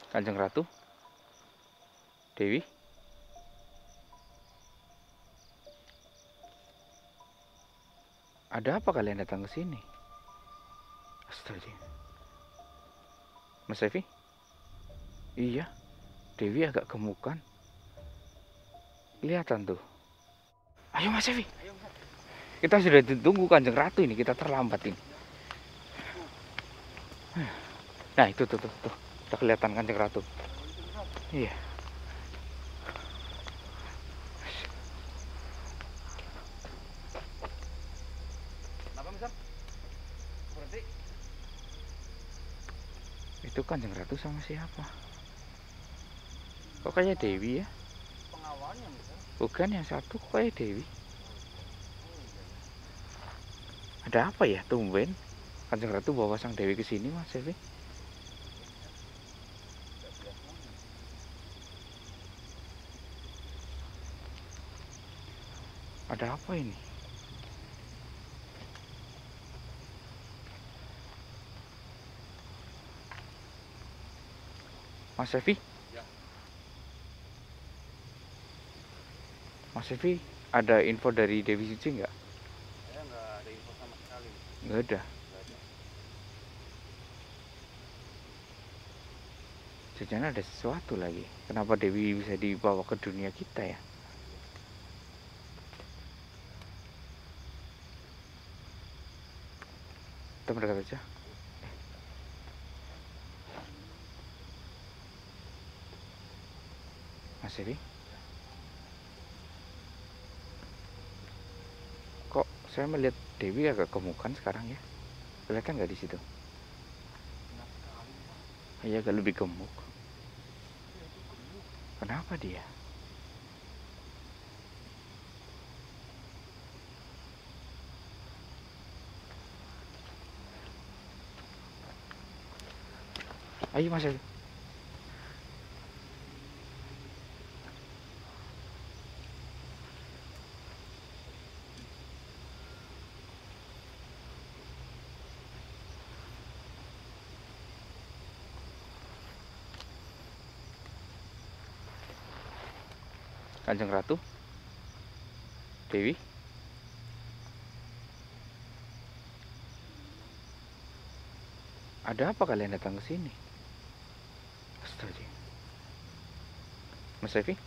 Kanjeng Ratu, Dewi, ada apa kalian datang ke sini? Astaga, Mas Evi? Iya, Dewi agak gemukan. Kelihatan tuh. Ayo Mas Evi. Kita sudah ditunggu Kanjeng Ratu ini, kita terlambat ini. Nah itu tuh. Udah kelihatan Kanjeng Ratu. Iya. Kenapa misal? Berhenti. Itu Kanjeng Ratu sama siapa? Kok kayak Dewi ya? Pengawalnya misal. Bukan, yang satu kok kayak Dewi. Ada apa ya tumben Kanjeng Ratu bawa sang Dewi ke sini Mas Evi? Ada apa ini? Mas Evi? Ya. Mas Evi, ada info dari Dewi Suci nggak? Saya nggak ada info sama sekali. Nggak ada. Nggak ada. Jangan ada sesuatu lagi. Kenapa Dewi bisa dibawa ke dunia kita ya? Kita mendekat aja. Mas Evi? Kok saya melihat Dewi agak gemukan sekarang ya? Kelihatan nggak di situ? Iya, agak lebih gemuk. Kenapa dia? Ayo Mas Evi. Kanjeng Ratu, Dewi, ada apa kalian datang ke sini? Astaga, Mas Evi?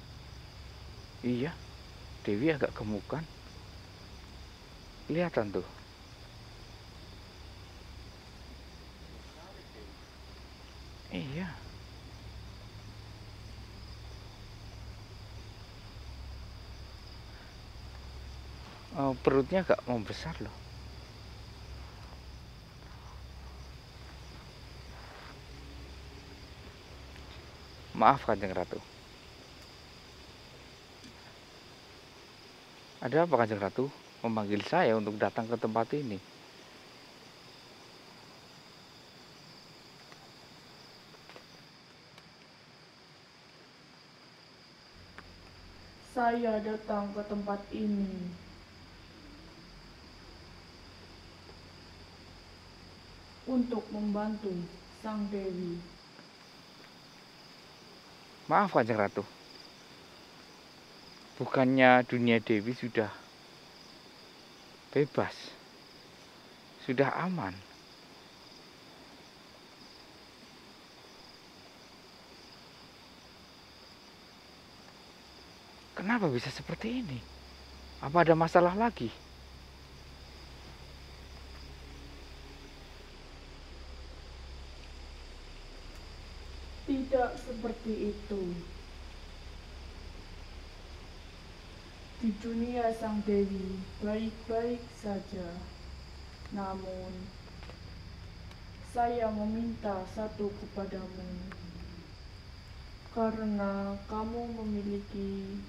Iya, Dewi agak gemukan. Kelihatan tuh. Iya. Perutnya agak membesar loh. Maaf Kanjeng Ratu. Ada apa Kanjeng Ratu memanggil saya untuk datang ke tempat ini? Saya datang ke tempat ini untuk membantu Sang Dewi. Maaf Kanjeng Ratu. Bukannya dunia Dewi sudah bebas, sudah aman. Kenapa bisa seperti ini? Apa ada masalah lagi? Tidak seperti itu. Di dunia Sang Dewi baik-baik saja. Namun, saya meminta satu kepadamu. Karena kamu memiliki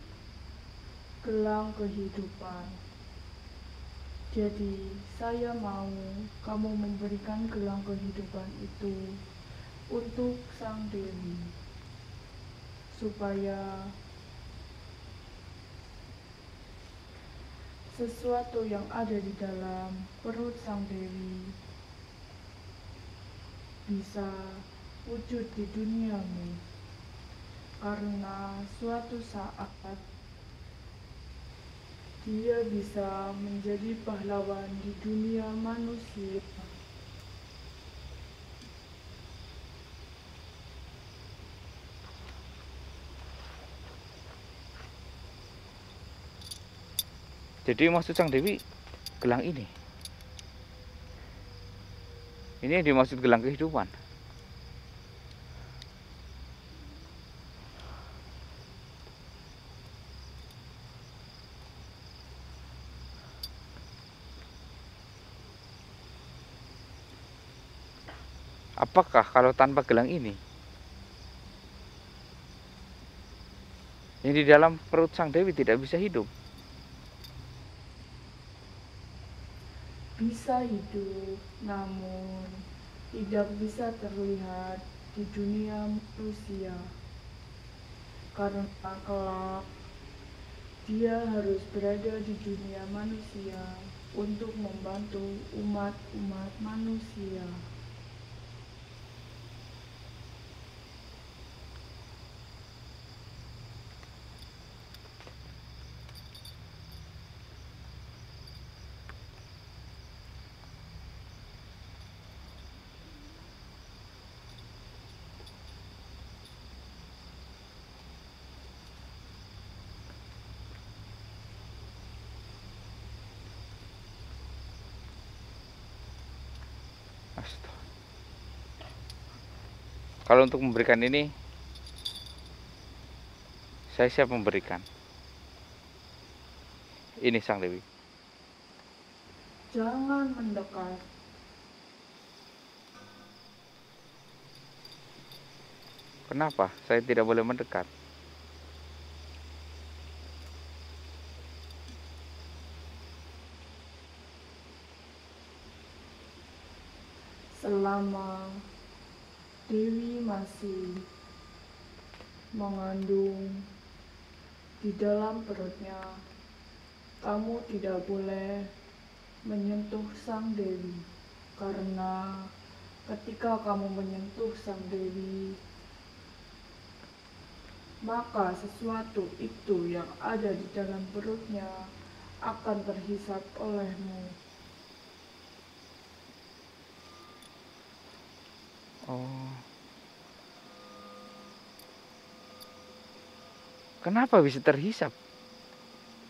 gelang kehidupan. Jadi, saya mau kamu memberikan gelang kehidupan itu untuk Sang Dewi, supaya sesuatu yang ada di dalam perut Sang Dewi bisa wujud di duniamu, karena suatu saat dia bisa menjadi pahlawan di dunia manusia. Jadi maksud Sang Dewi gelang ini. Ini yang dimaksud gelang kehidupan. Apakah kalau tanpa gelang ini, yang di dalam perut Sang Dewi tidak bisa hidup? Bisa hidup, namun tidak bisa terlihat di dunia manusia, karena kelak dia harus berada di dunia manusia untuk membantu umat-umat manusia. Astaga. Kalau untuk memberikan ini, saya siap memberikan. Ini Sang Dewi. Jangan mendekat. Kenapa saya tidak boleh mendekat? Selama Dewi masih mengandung di dalam perutnya, kamu tidak boleh menyentuh Sang Dewi, karena ketika kamu menyentuh Sang Dewi, maka sesuatu itu yang ada di dalam perutnya akan terhisap olehmu. Oh, kenapa bisa terhisap,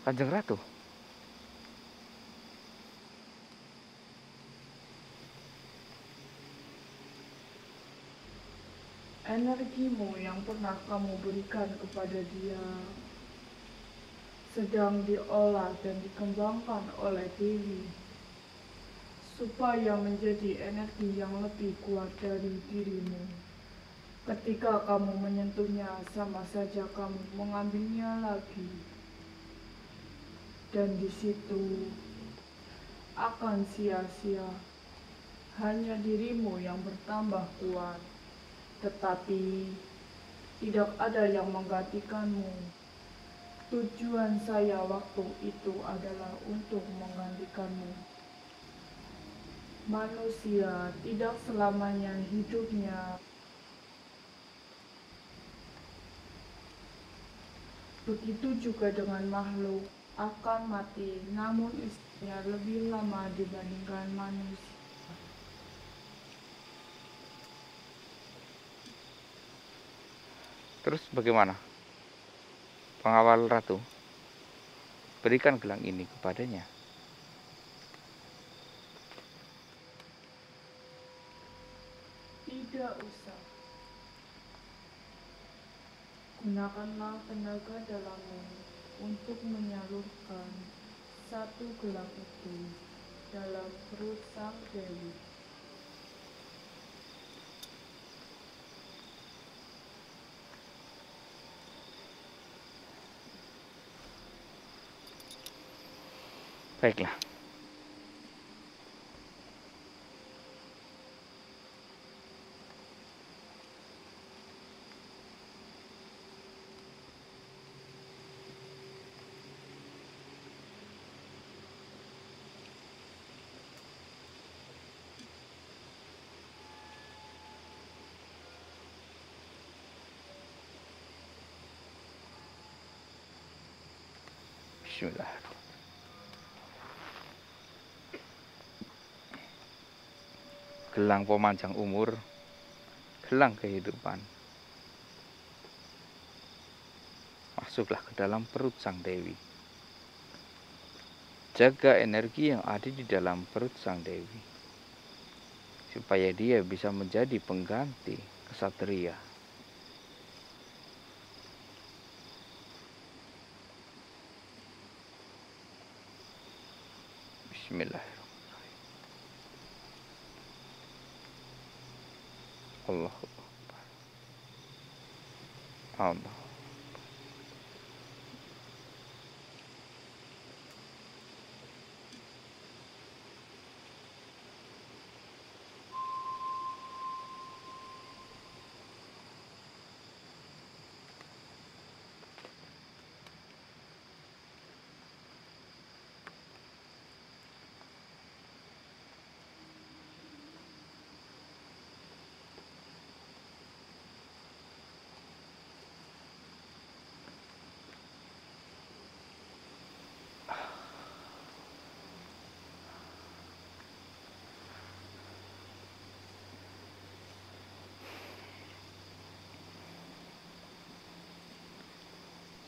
Kanjeng Ratu? Energimu yang pernah kamu berikan kepada dia sedang diolah dan dikembangkan oleh Dewi, supaya menjadi energi yang lebih kuat dari dirimu. Ketika kamu menyentuhnya, sama saja kamu mengambilnya lagi. Dan di situ akan sia-sia. Hanya dirimu yang bertambah kuat, tetapi tidak ada yang menggantikanmu. Tujuan saya waktu itu adalah untuk menggantikanmu. Manusia tidak selamanya hidupnya. Begitu juga dengan makhluk akan mati, namun usianya lebih lama dibandingkan manusia. Terus bagaimana, pengawal ratu? Berikan gelang ini kepadanya. Tidak usah. Gunakanlah tenaga dalammu untuk menyalurkan satu gelang itu dalam perut Sang Dewi. Baiklah. Bismillahirrahmanirrahim. Gelang pemanjang umur, gelang kehidupan. Masuklah ke dalam perut sang Dewi. Jaga energi yang ada di dalam perut sang Dewi, supaya dia bisa menjadi pengganti kesatria. Bismillahirrahmanirrahim. Allahu Akbar. Allah.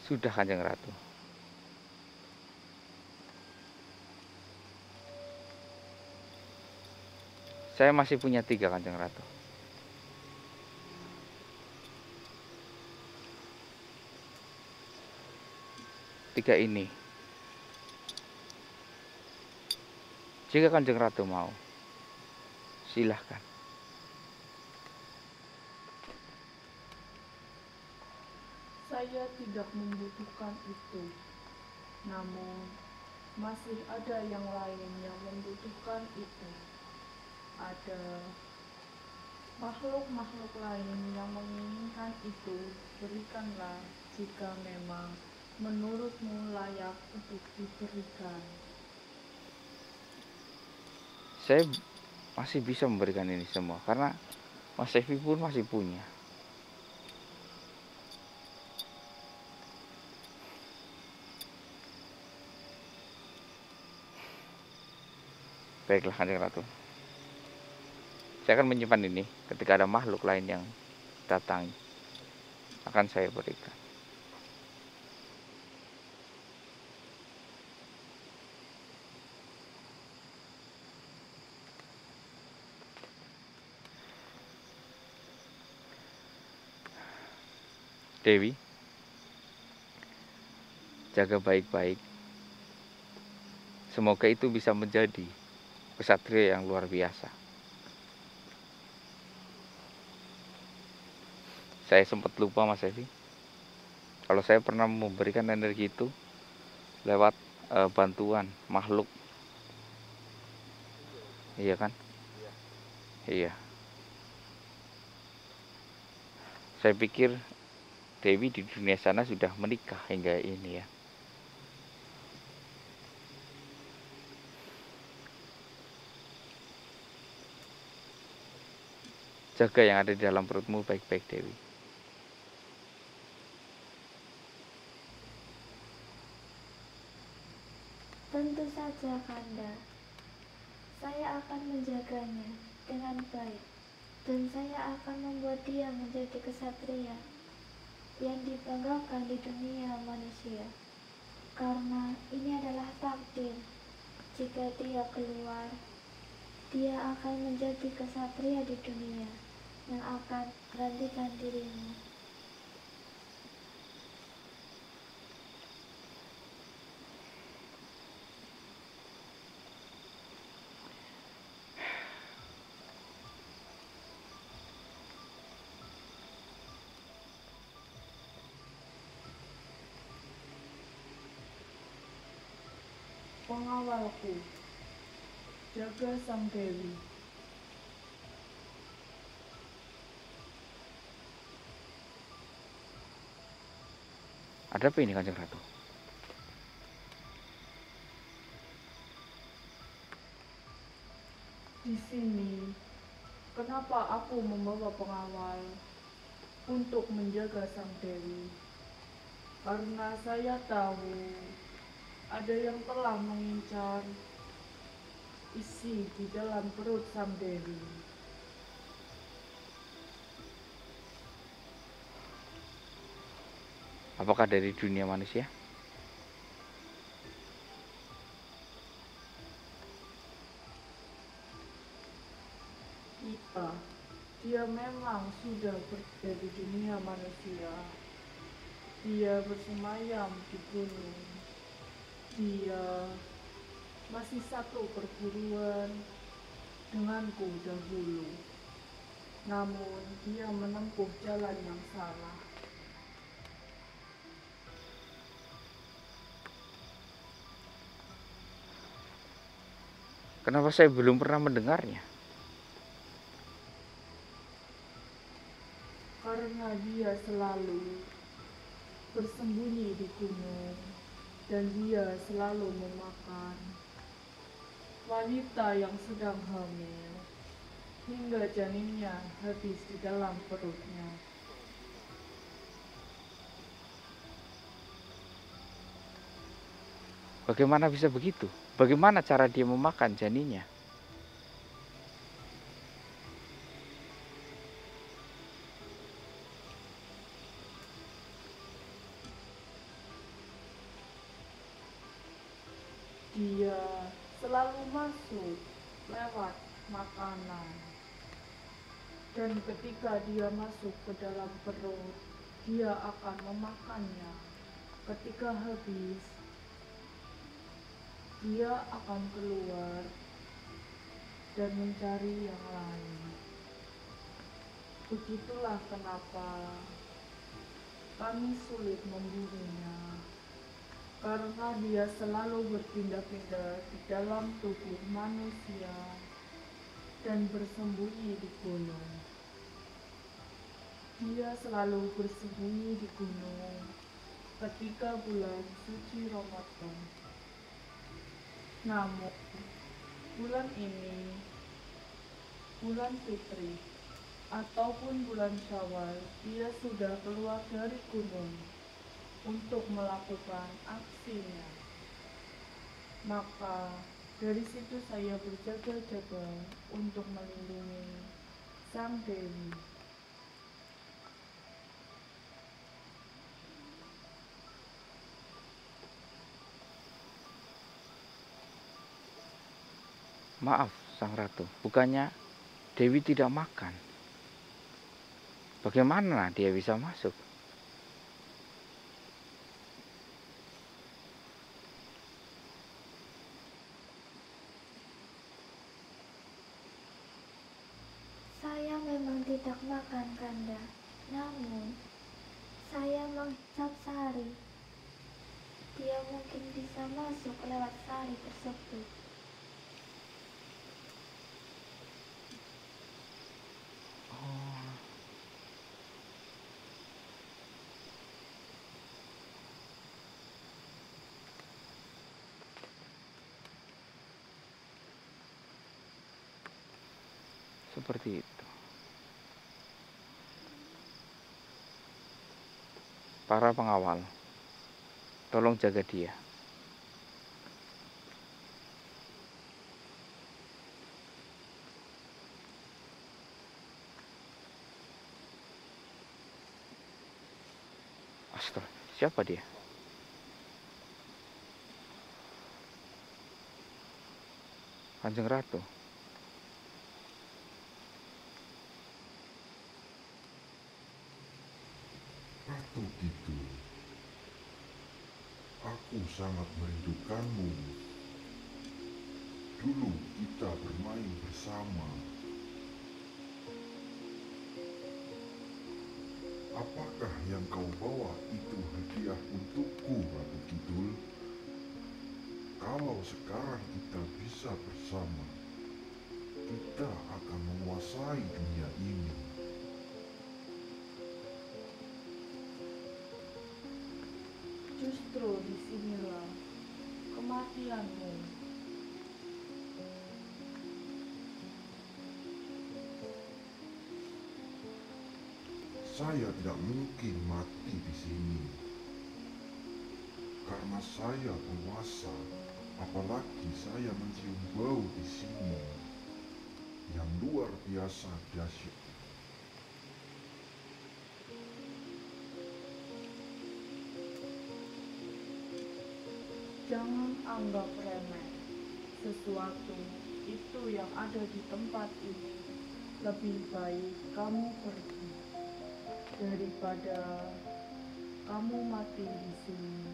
Sudah Kanjeng Ratu. Saya masih punya 3 Kanjeng Ratu. Tiga ini. Jika Kanjeng Ratu mau, silahkan. Saya tidak membutuhkan itu. Namun, masih ada yang lain yang membutuhkan itu. Ada makhluk-makhluk lain yang menginginkan itu. Berikanlah jika memang menurutmu layak untuk diberikan. Saya masih bisa memberikan ini semua karena Mas Evi pun masih punya. Baiklah Kanjeng Ratu. Saya akan menyimpan ini. Ketika ada makhluk lain yang datang, akan saya berikan. Dewi, jaga baik-baik. Semoga itu bisa menjadi kesatria yang luar biasa. Saya sempat lupa Mas Evi, kalau saya pernah memberikan energi itu lewat bantuan makhluk. Iya kan? Iya. Saya pikir Dewi di dunia sana sudah menikah hingga ini ya. Jaga yang ada di dalam perutmu baik-baik Dewi. Tentu saja, Kanda. Saya akan menjaganya dengan baik, dan saya akan membuat dia menjadi kesatria yang dibanggakan di dunia manusia. Karena ini adalah takdir. Jika dia keluar, dia akan menjadi kesatria di dunia yang akan menggantikan dirimu. Pengawalku, jaga sang Dewi. Ada apa ini Kanjeng Ratu? Di sini, kenapa aku membawa pengawal untuk menjaga sang Dewi? Karena saya tahu ada yang telah mengincar isi di dalam perut sang dewi. Apakah dari dunia manusia? Iya, dia memang sudah berada di dunia manusia. Dia bersemayam di gunung. Dia masih satu perguruan denganku dahulu. Namun dia menempuh jalan yang salah. Kenapa saya belum pernah mendengarnya? Karena dia selalu bersembunyi di gunung dan dia selalu memakan wanita yang sedang hamil hingga janinnya habis di dalam perutnya. Bagaimana bisa begitu? Bagaimana cara dia memakan janinnya? Dia selalu masuk lewat makanan. Dan ketika dia masuk ke dalam perut, dia akan memakannya. Ketika habis, dia akan keluar dan mencari yang lain. Begitulah kenapa kami sulit membunuhnya. Karena dia selalu berpindah-pindah di dalam tubuh manusia dan bersembunyi di gunung. Dia selalu bersembunyi di gunung ketika bulan suci Ramadan. Namun, bulan ini, bulan Fitri, ataupun bulan Syawal, dia sudah keluar dari gunung untuk melakukan aksinya. Maka dari situ saya berjaga-jaga untuk melindungi sang dewi. Maaf, Sang Ratu, bukannya Dewi tidak makan? Bagaimana dia bisa masuk? Saya memang tidak makan, Kanda. Namun, saya menghisap sari. Dia mungkin bisa masuk lewat sari tersebut. Oh, seperti itu. Para pengawal, tolong jaga dia. Astaga, siapa dia? Kanjeng Ratu. Ratu Kidul, aku sangat merindukanmu. Dulu kita bermain bersama. Apakah yang kau bawa itu hadiah untukku, Ratu Kidul? Kalau sekarang kita bisa bersama, kita akan menguasai dunia ini. Justru disinilah kematianmu. Saya tidak mungkin mati di sini. karena saya penguasa, apalagi saya mencium bau di sini yang luar biasa dahsyat. Jangan anggap remeh sesuatu itu yang ada di tempat ini. Lebih baik kamu pergi daripada kamu mati di sini.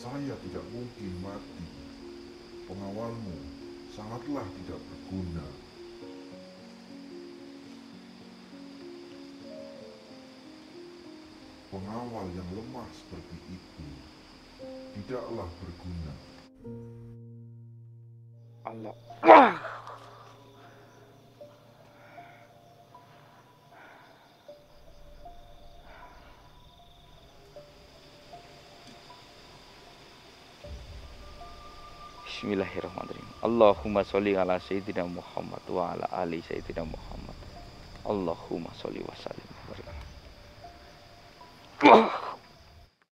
Saya tidak mungkin mati. Pengawalmu sangatlah tidak berguna. Pengawal yang lemah seperti itu tidaklah berguna. Allah. Bismillahirrahmanirrahim. Allahumma sholli ala sayyidina Muhammad wa ala ali sayyidina Muhammad. Allahumma sholli wa sallim wa barik.